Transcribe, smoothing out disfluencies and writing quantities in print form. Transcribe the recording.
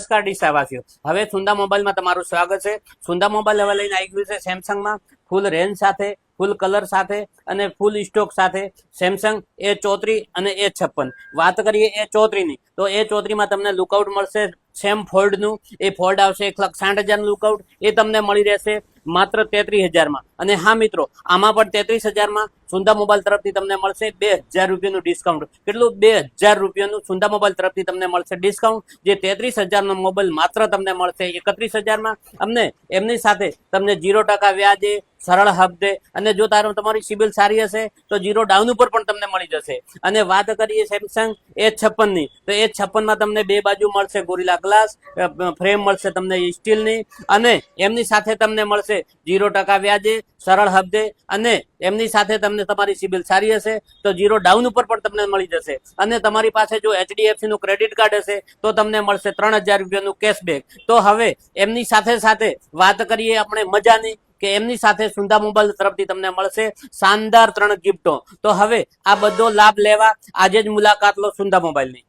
નમસ્કાર ડીસાવાસીઓ, હવે સુંદા મોબાઈલમાં તમારું સ્વાગત છે। સુંદા મોબાઈલ હવે લઈને આવી ગયું છે સેમસંગમાં ફૂલ રેન્જ સાથે, ફૂલ કલર સાથે અને ફૂલ સ્ટોક સાથે સેમસંગ A34 અને A56। વાત કરીએ A34 ની તો A34 માં તમને લુકઆઉટ મળશે સેમ ફોલ્ડ નું। એ ફોલ્ડ આવશે 1,60,000 નું લુકઆઉટ, એ તમને મળી રહેશે માત્ર 33,000 માં। અને હા મિત્રો, આમાં પણ 33,000 માં સુંદા મોબાઈલ તરફથી તમને મળશે 2,000 રૂપિયાનું ડિસ્કાઉન્ટ। કેટલું? 2,000 રૂપિયાનું સુંદા મોબાઈલ તરફથી તમને મળશે ડિસ્કાઉન્ટ। જે 33,000 નો મોબાઈલ માત્ર તમને મળશે 31,000 માં। અમને એમની સાથે તમને 0% વ્યાજે, સરળ હપ્તે અને જો તમારી સિબિલ સારી હશે તો 0 ડાઉન ઉપર પણ તમને મળી જશે। અને વાત કરીએ સેમસંગ A56 ની તો A56 માં તમને બે બાજુ મળશે ગોરિલા ગ્લાસ ફ્રેમ મળશે તમને સ્ટીલની, અને એમની સાથે તમને મળશે 0% વ્યાજે, સરળ હપ્તે અને એમની સાથે તમને તમારી સિબિલ સારી હશે તો 0 ડાઉન ઉપર પણ તમને મળી જશે। અને તમારી પાસે જો HDFC નું ક્રેડિટ કાર્ડ હશે તો તમને મળશે 3,000 રૂપિયાનું કેશબેક। તો હવે એમની સાથે સાથે વાત કરીએ આપણે મજાની કે એમની સાથે સુંદા મોબાઈલ તરફથી તમને મળશે શાનદાર 3 ગિફ્ટો। તો હવે આ બધો લાભ લેવા આજે જ મુલાકાત લો સુંદા મોબાઈલની।